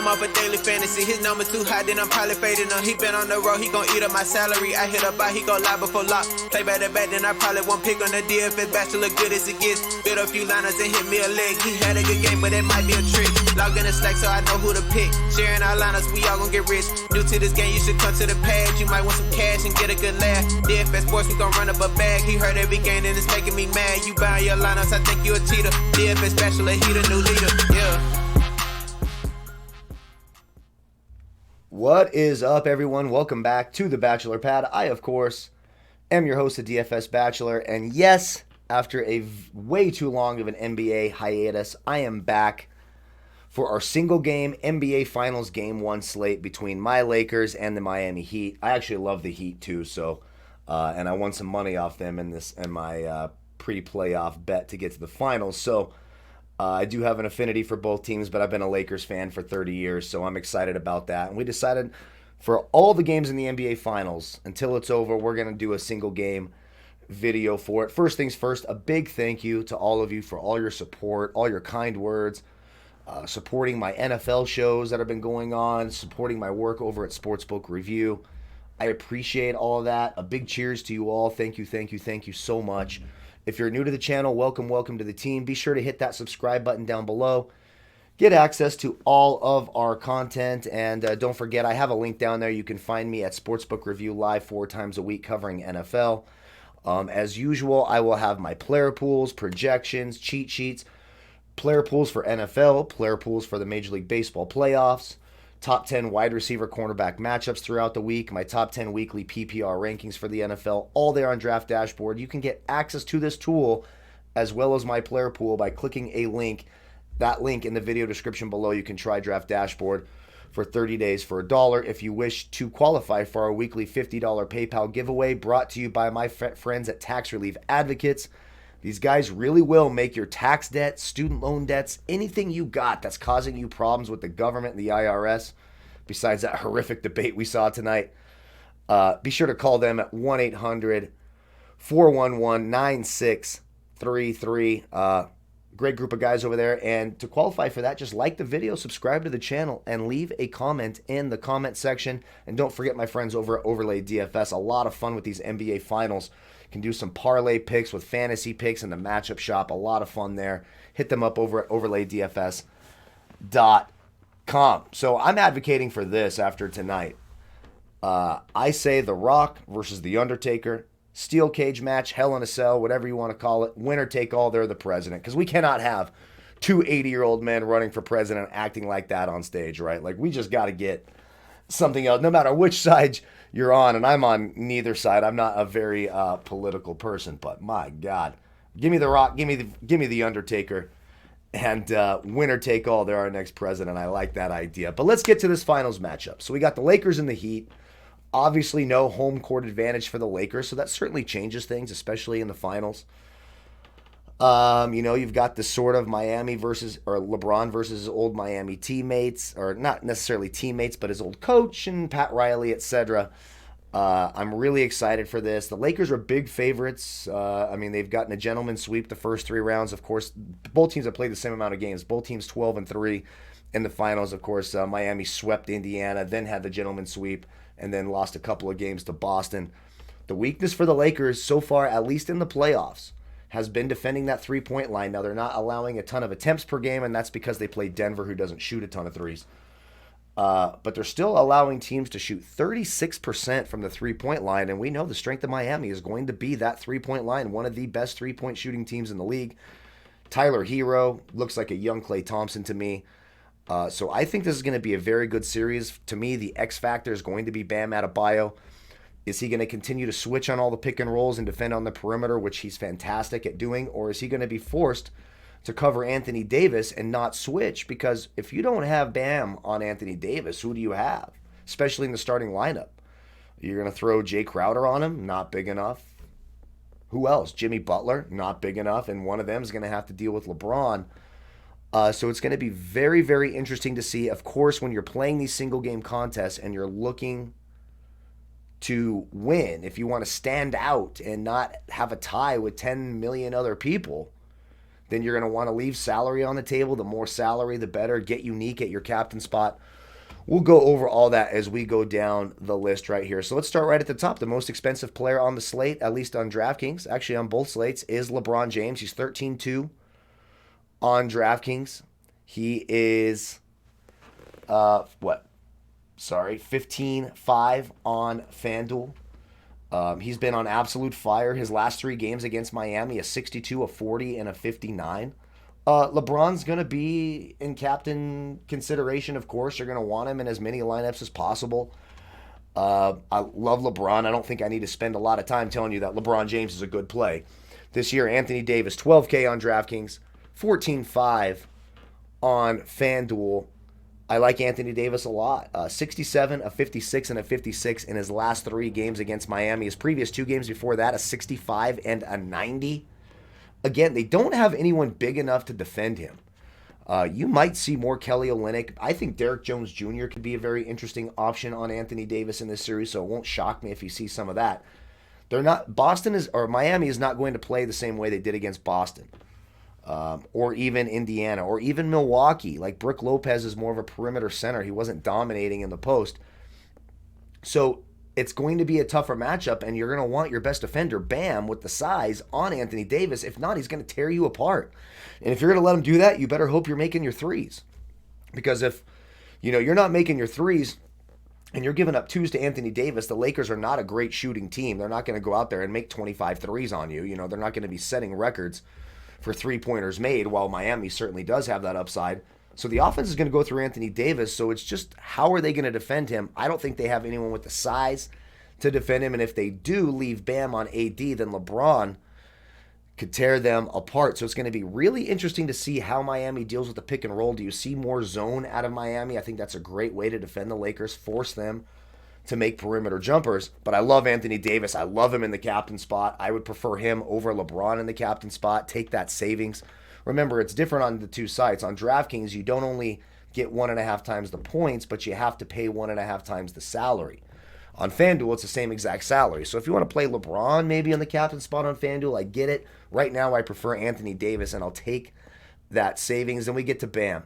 off a daily fantasy. His numbers too high, then I'm probably fading him. He been on the road, he gon' eat up my salary. I hit up, he gon' lie before lock. Play back to back, then I probably won't pick on the DFS bachelor, good as it gets. Build a few liners and hit me a leg. He had a good game, but it might be a trick. Log in the Slack so I know who to pick. Sharing our liners, we all gon' get rich. New to this game, you should come to the pad. You might want some cash and get a good laugh. DFS sports, we gon' run up a bag. He heard every game and it's making me mad. You buying your lineups, I think you a cheater. DFS bachelor, he the new leader. Yeah. What is up, everyone? Welcome back to the Bachelor Pad. I, of course, am your host, the DFS Bachelor. And yes, after a way too long of an NBA hiatus, I am back for our single game NBA Finals Game 1 slate between my Lakers and the Miami Heat. I actually love the Heat too, and I won some money off them in my pre-playoff bet to get to the finals. So I do have an affinity for both teams, but I've been a Lakers fan for 30 years, so I'm excited about that. And we decided for all the games in the NBA Finals, until it's over, we're going to do a single game video for it. First things first, a big thank you to all of you for all your support, all your kind words, supporting my NFL shows that have been going on, supporting my work over at Sportsbook Review. I appreciate all of that. A big cheers to you all. Thank you so much. If you're new to the channel, welcome to the team. Be sure to hit that subscribe button down below. Get access to all of our content. And don't forget, I have a link down there. You can find me at Sportsbook Review Live 4 times a week covering NFL. As usual, I will have my player pools, projections, cheat sheets, player pools for NFL, player pools for the Major League Baseball playoffs, top 10 wide receiver cornerback matchups throughout the week, my top 10 weekly PPR rankings for the NFL, all there on Draft Dashboard. You can get access to this tool as well as my player pool by clicking a link. That link in the video description below. You can try Draft Dashboard for 30 days for $1 if you wish to qualify for our weekly $50 PayPal giveaway brought to you by my friends at Tax Relief Advocates. These guys really will make your tax debt, student loan debts, anything you got that's causing you problems with the government and the IRS, besides that horrific debate we saw tonight, be sure to call them at 1-800-411-9633. Great group of guys over there. And to qualify for that, just like the video, subscribe to the channel, and leave a comment in the comment section. And don't forget my friends over at Overlay DFS. A lot of fun with these NBA Finals. Can do some parlay picks with fantasy picks in the matchup shop. A lot of fun there. Hit them up over at overlaydfs.com. So I'm advocating for this after tonight. I say The Rock versus The Undertaker. Steel cage match, Hell in a Cell, whatever you want to call it. Winner take all, they're the president. Because we cannot have two 80-year-old men running for president acting like that on stage, right? Like, we just got to get something else, no matter which side you're on, and I'm on neither side. I'm not a very political person, but my God, give me The Rock, give me the Undertaker, and winner take all. They're our next president. I like that idea. But let's get to this finals matchup. So we got the Lakers and the Heat. Obviously, no home court advantage for the Lakers, so that certainly changes things, especially in the finals. You've got this sort of Miami versus, or LeBron versus his old Miami teammates, or not necessarily teammates, but his old coach and Pat Riley, etc. I'm really excited for this. The Lakers are big favorites. They've gotten a gentleman's sweep the first 3 rounds. Of course, both teams have played the same amount of games. Both teams 12-3 in the finals. Of course, Miami swept Indiana, then had the gentleman's sweep, and then lost a couple of games to Boston. The weakness for the Lakers so far, at least in the playoffs, has been defending that three-point line. Now, they're not allowing a ton of attempts per game, and that's because they play Denver, who doesn't shoot a ton of threes. But they're still allowing teams to shoot 36% from the three-point line, and we know the strength of Miami is going to be that three-point line, one of the best three-point shooting teams in the league. Tyler Hero looks like a young Klay Thompson to me. So I think this is going to be a very good series. To me, the X factor is going to be Bam Adebayo. Is he going to continue to switch on all the pick and rolls and defend on the perimeter, which he's fantastic at doing, or is he going to be forced to cover Anthony Davis and not switch? Because if you don't have Bam on Anthony Davis, who do you have, especially in the starting lineup? You're going to throw Jay Crowder on him? Not big enough. Who else? Jimmy Butler? Not big enough. And one of them is going to have to deal with LeBron. So it's going to be very, very interesting to see. Of course, when you're playing these single-game contests and you're looking to win, if you want to stand out and not have a tie with 10 million other people, then you're going to want to leave salary on the table. The more salary, the better. Get unique at your captain spot. We'll go over all that as we go down the list right here. So let's start right at the top. The most expensive player on the slate, at least on DraftKings, actually on both slates, is LeBron James. He's 13-2 on DraftKings. He is, 15-5 on Fanduel. He's been on absolute fire. His last 3 games against Miami, a 62, a 40, and a 59. LeBron's going to be in captain consideration, of course. You're going to want him in as many lineups as possible. I love LeBron. I don't think I need to spend a lot of time telling you that LeBron James is a good play. This year, Anthony Davis, 12K on DraftKings, 14-5 on FanDuel. I like Anthony Davis a lot. 67, a 56, and a 56 in his last 3 games against Miami. His previous 2 games before that, a 65 and a 90. Again, they don't have anyone big enough to defend him. You might see more Kelly Olynyk. I think Derrick Jones Jr. could be a very interesting option on Anthony Davis in this series, so it won't shock me if you see some of that. Miami is not going to play the same way they did against Boston. Or even Indiana, or even Milwaukee. Like Brook Lopez is more of a perimeter center. He wasn't dominating in the post. So it's going to be a tougher matchup, and you're going to want your best defender, Bam, with the size on Anthony Davis. If not, he's going to tear you apart. And if you're going to let him do that, you better hope you're making your threes. Because if you're not making your threes and you're giving up 2s to Anthony Davis, the Lakers are not a great shooting team. They're not going to go out there and make 25 threes on you. They're not going to be setting records for 3-pointers made, while Miami certainly does have that upside. So the offense is going to go through Anthony Davis, so it's just how are they going to defend him? I don't think they have anyone with the size to defend him, and if they do leave Bam on AD, then LeBron could tear them apart. So it's going to be really interesting to see how Miami deals with the pick and roll. Do you see more zone out of Miami? I think that's a great way to defend the Lakers, force them to make perimeter jumpers. But I love Anthony Davis. I love him in the captain spot. I would prefer him over LeBron in the captain spot. Take that savings. Remember, it's different on the 2 sites. On DraftKings, you don't only get 1.5 times the points, but you have to pay 1.5 times the salary. On FanDuel, it's the same exact salary. So if you want to play LeBron maybe on the captain spot on FanDuel, I get it. Right now, I prefer Anthony Davis, and I'll take that savings. Then we get to Bam.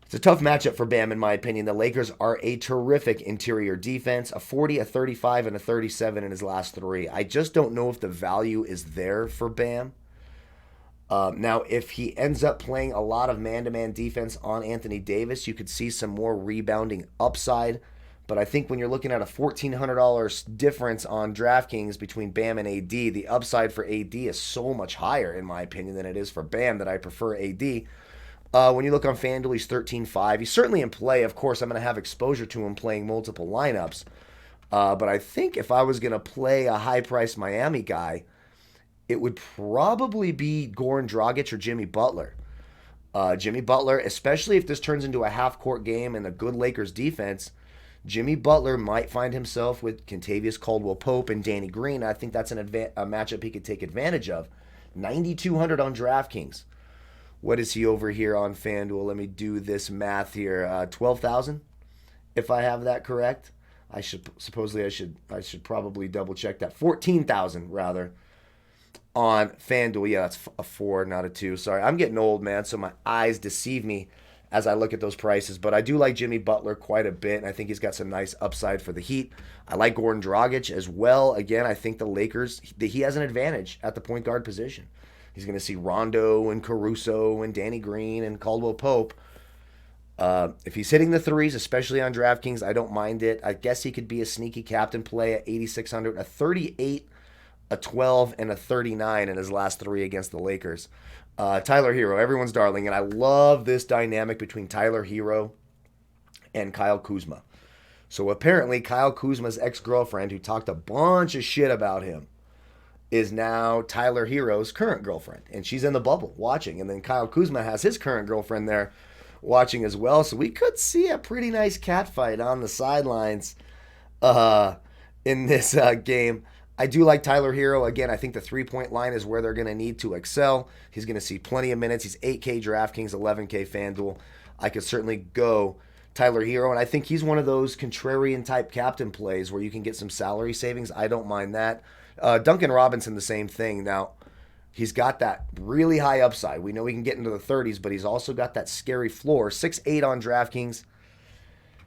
It's a tough matchup for Bam, in my opinion. The Lakers are a terrific interior defense, a 40, a 35, and a 37 in his last 3. I just don't know if the value is there for Bam. Now, if he ends up playing a lot of man-to-man defense on Anthony Davis, you could see some more rebounding upside. But I think when you're looking at a $1,400 difference on DraftKings between Bam and AD, the upside for AD is so much higher, in my opinion, than it is for Bam, that I prefer AD. When you look on FanDuel, he's 13-5. He's certainly in play. Of course, I'm going to have exposure to him playing multiple lineups. But I think if I was going to play a high-priced Miami guy, it would probably be Goran Dragic or Jimmy Butler. Jimmy Butler, especially if this turns into a half-court game and a good Lakers defense, Jimmy Butler might find himself with Kentavious Caldwell-Pope and Danny Green. I think that's a matchup he could take advantage of. 9,200 on DraftKings. What is he over here on FanDuel? Let me do this math here. 12,000, if I have that correct. I should probably double check that. 14,000 rather on FanDuel. Yeah, that's a 4, not a 2. Sorry, I'm getting old, man, so my eyes deceive me as I look at those prices. But I do like Jimmy Butler quite a bit, and I think he's got some nice upside for the Heat. I like Goran Dragic as well. Again, I think the Lakers, he has an advantage at the point guard position. He's going to see Rondo and Caruso and Danny Green and Caldwell-Pope. If he's hitting the threes, especially on DraftKings, I don't mind it. I guess he could be a sneaky captain play at 8,600, a 38, a 12, and a 39 in his last 3 against the Lakers. Tyler Hero, everyone's darling, and I love this dynamic between Tyler Hero and Kyle Kuzma. So apparently Kyle Kuzma's ex-girlfriend, who talked a bunch of shit about him, is now Tyler Hero's current girlfriend, and she's in the bubble watching. And then Kyle Kuzma has his current girlfriend there watching as well. So we could see a pretty nice catfight on the sidelines in this game. I do like Tyler Hero. Again, I think the 3-point line is where they're going to need to excel. He's going to see plenty of minutes. He's 8K DraftKings, 11K FanDuel. I could certainly go Tyler Hero, and I think he's one of those contrarian type captain plays where you can get some salary savings. I don't mind that. Duncan Robinson, the same thing. Now, he's got that really high upside. We know he can get into the 30s, but he's also got that scary floor. 6'8 on DraftKings.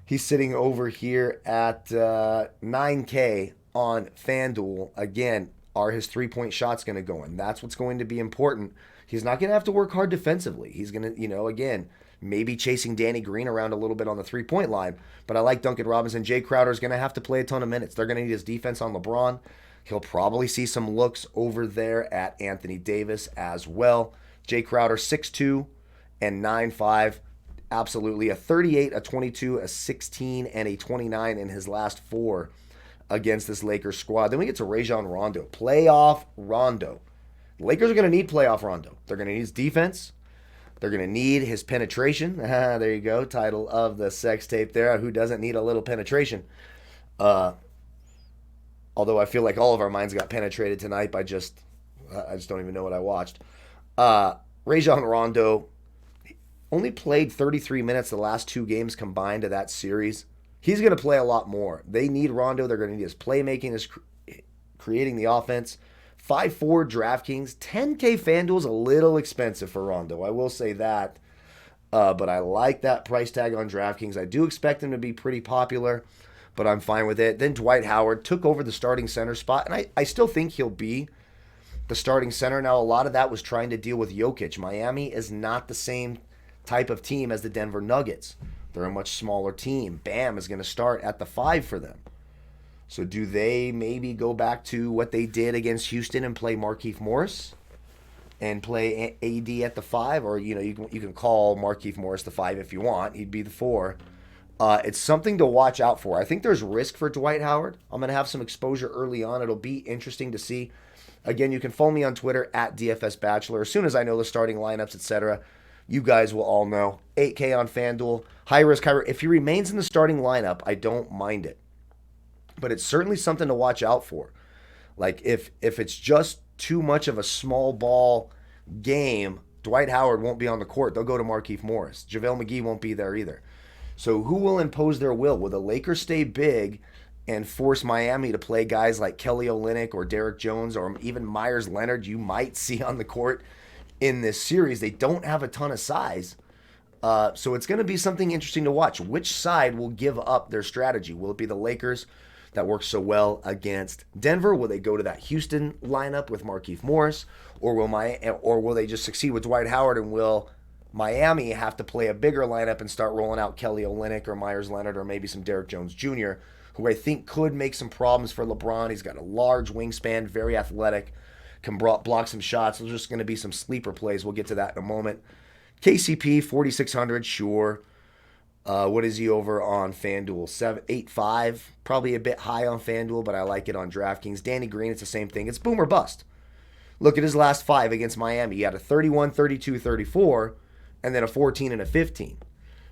He's sitting over here at 9K on Fanduel. Again, are his 3-point shots going to go in? That's what's going to be important. He's not going to have to work hard defensively. He's going to, again, maybe chasing Danny Green around a little bit on the 3-point line. But I like Duncan Robinson. Jay Crowder is going to have to play a ton of minutes. They're going to need his defense on LeBron. He'll probably see some looks over there at Anthony Davis as well. Jay Crowder, 6'2" and 9'5". Absolutely. A 38, a 22, a 16, and a 29 in his last 4 against this Lakers squad. Then we get to Rajon Rondo. Playoff Rondo. The Lakers are going to need playoff Rondo. They're going to need his defense. They're going to need his penetration. There you go. Title of the sex tape there. Who doesn't need a little penetration? Although I feel like all of our minds got penetrated tonight by I just don't even know what I watched. Rajon Rondo only played 33 minutes the last 2 games combined of that series. He's going to play a lot more. They need Rondo. They're going to need his playmaking, his creating the offense. 5'4" DraftKings. 10K Fanduel's a little expensive for Rondo. I will say that. But I like that price tag on DraftKings. I do expect him to be pretty popular, but I'm fine with it. Then Dwight Howard took over the starting center spot, and I still think he'll be the starting center. Now, a lot of that was trying to deal with Jokic. Miami is not the same type of team as the Denver Nuggets. They're a much smaller team. Bam is going to start at the 5 for them. So do they maybe go back to what they did against Houston and play Markieff Morris and play AD at the 5? Or, you can call Markieff Morris the 5 if you want. He'd be the 4. It's something to watch out for. I think there's risk for Dwight Howard. I'm going to have some exposure early on. It'll be interesting to see. Again, you can follow me on Twitter at DFS Bachelor. As soon as I know the starting lineups, etc., you guys will all know. 8K on FanDuel. High risk, high risk. If he remains in the starting lineup, I don't mind it. But it's certainly something to watch out for. Like, if it's just too much of a small ball game, Dwight Howard won't be on the court. They'll go to Markieff Morris. JaVale McGee won't be there either. So who will impose their will? Will the Lakers stay big and force Miami to play guys like Kelly Olynyk or Derek Jones or even Myers Leonard you might see on the court in this series? They don't have a ton of size. So it's going to be something interesting to watch. Which side will give up their strategy? Will it be the Lakers that works so well against Denver? Will they go to that Houston lineup with Markieff Morris? Or will they just succeed with Dwight Howard, and will Miami have to play a bigger lineup and start rolling out Kelly Olynyk or Myers Leonard or maybe some Derek Jones Jr., who I think could make some problems for LeBron. He's got a large wingspan, very athletic, can block some shots. There's just going to be some sleeper plays. We'll get to that in a moment. KCP, 4,600, sure. What is he over on FanDuel? 8.5. Probably a bit high on FanDuel, but I like it on DraftKings. Danny Green, it's the same thing. It's boom or bust. Look at his last 5 against Miami. He had a 31, 32, 34, and then a 14 and a 15.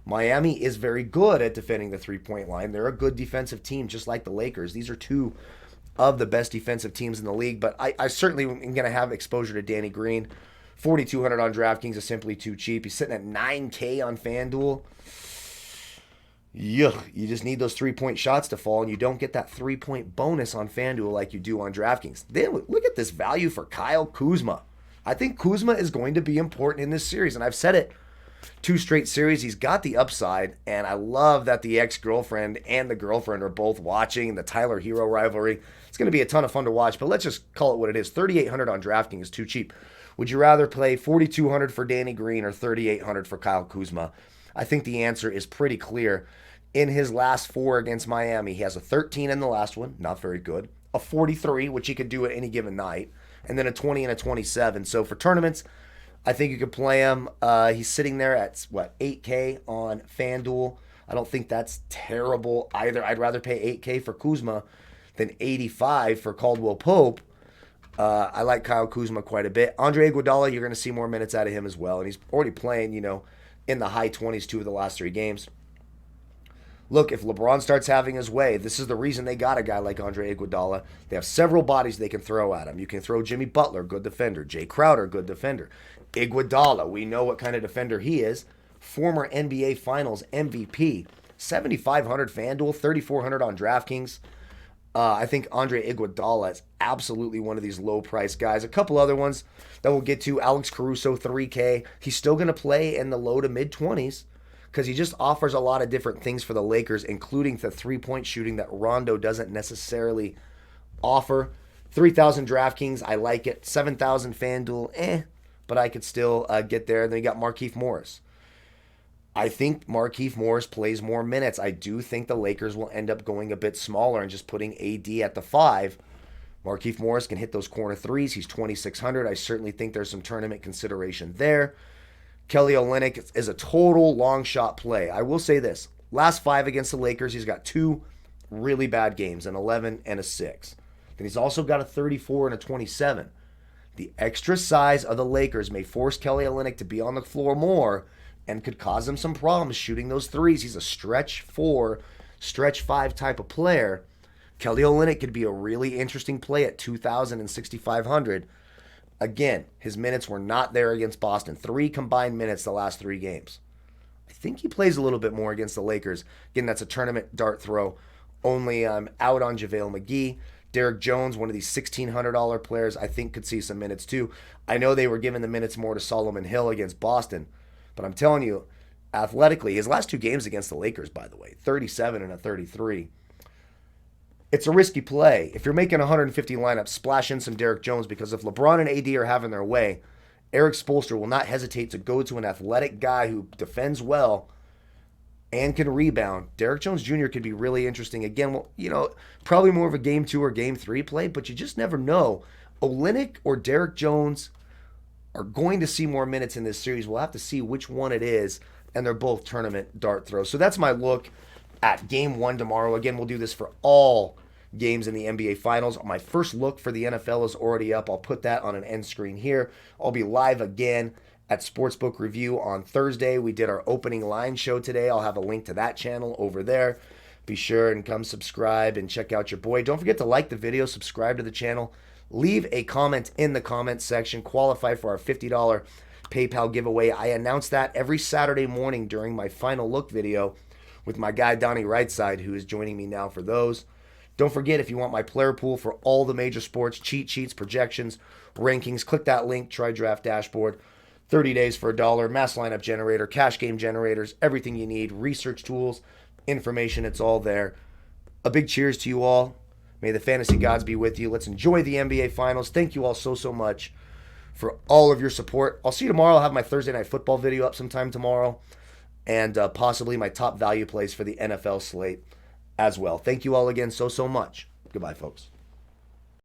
Miami is very good at defending the 3-point line. They're a good defensive team, just like the Lakers. These are 2 of the best defensive teams in the league, but I certainly am going to have exposure to Danny Green. 4,200 on DraftKings is simply too cheap. He's sitting at 9K on FanDuel. Yuck, you just need those 3-point shots to fall, and you don't get that 3-point bonus on FanDuel like you do on DraftKings. Then look at this value for Kyle Kuzma. I think Kuzma is going to be important in this series, and I've said it 2 straight series. He's got the upside, and I love that the ex-girlfriend and the girlfriend are both watching the Tyler Hero rivalry. It's going to be a ton of fun to watch, but let's just call it what it is. 3,800 on DraftKings is too cheap. Would you rather play 4,200 for Danny Green or 3,800 for Kyle Kuzma? I think the answer is pretty clear. In his last 4 against Miami, he has a 13 in the last one, not very good, a 43, which he could do at any given night, and then a 20 and a 27. So for tournaments, I think you could play him. He's sitting there at, 8K on FanDuel. I don't think that's terrible either. I'd rather pay 8K for Kuzma than 85 for Caldwell Pope. I like Kyle Kuzma quite a bit. Andre Iguodala, you're going to see more minutes out of him as well, and he's already playing, in the high 20s 2 of the last 3 games. Look, if LeBron starts having his way, this is the reason they got a guy like Andre Iguodala. They have several bodies they can throw at him. You can throw Jimmy Butler, good defender. Jay Crowder, good defender. Iguodala, we know what kind of defender he is. Former NBA Finals MVP. 7,500 FanDuel, 3,400 on DraftKings. I think Andre Iguodala is absolutely one of these low-priced guys. A couple other ones that we'll get to. Alex Caruso, 3K. He's still going to play in the low to mid-20s. because he just offers a lot of different things for the Lakers, including the three-point shooting that Rondo doesn't necessarily offer. 3,000 DraftKings, I like it. 7,000 Fanduel, but I could still get there. Then you got Markieff Morris. I think Markieff Morris plays more minutes. I do think the Lakers will end up going a bit smaller and just putting AD at the 5. Markieff Morris can hit those corner threes. He's 2,600. I certainly think there's some tournament consideration there. Kelly Olynyk is a total long shot play. I will say this. Last 5 against the Lakers, he's got 2 really bad games, an 11 and a 6. Then he's also got a 34 and a 27. The extra size of the Lakers may force Kelly Olynyk to be on the floor more and could cause him some problems shooting those threes. He's a stretch 4, stretch 5 type of player. Kelly Olynyk could be a really interesting play at 2,000 and 6,500. Again, his minutes were not there against Boston. 3 combined minutes the last 3 games. I think he plays a little bit more against the Lakers. Again, that's a tournament dart throw. Only I'm out on JaVale McGee. Derek Jones, one of these $1,600 players, I think could see some minutes too. I know they were giving the minutes more to Solomon Hill against Boston, but I'm telling you, athletically, his last 2 games against the Lakers, by the way, 37 and a 33. It's a risky play. If you're making 150 lineups, splash in some Derek Jones, because if LeBron and AD are having their way, Eric Spoelstra will not hesitate to go to an athletic guy who defends well and can rebound. Derek Jones Jr. could be really interesting. Again, well, probably more of a game 2 or game 3 play, but you just never know. Olynyk or Derek Jones are going to see more minutes in this series. We'll have to see which one it is, and they're both tournament dart throws. So that's my look at game 1 tomorrow. Again, we'll do this for all games in the NBA Finals. My first look for the NFL is already up. I'll put that on an end screen here. I'll be live again at Sportsbook Review on Thursday. We did our opening line show today. I'll have a link to that channel over there. Be sure and come subscribe and check out your boy. Don't forget to like the video, subscribe to the channel, leave a comment in the comments section, qualify for our $50 PayPal giveaway. I announce that every Saturday morning during my final look video with my guy Donnie Rightside, who is joining me now for those. Don't forget, if you want my player pool for all the major sports, cheat sheets, projections, rankings, click that link, try Draft Dashboard. 30 days for $1, mass lineup generator, cash game generators, everything you need, research tools, information, it's all there. A big cheers to you all. May the fantasy gods be with you. Let's enjoy the NBA Finals. Thank you all so much for all of your support. I'll see you tomorrow. I'll have my Thursday Night Football video up sometime tomorrow, and possibly my top value plays for the NFL slate as well. Thank you all again so much. Goodbye, folks.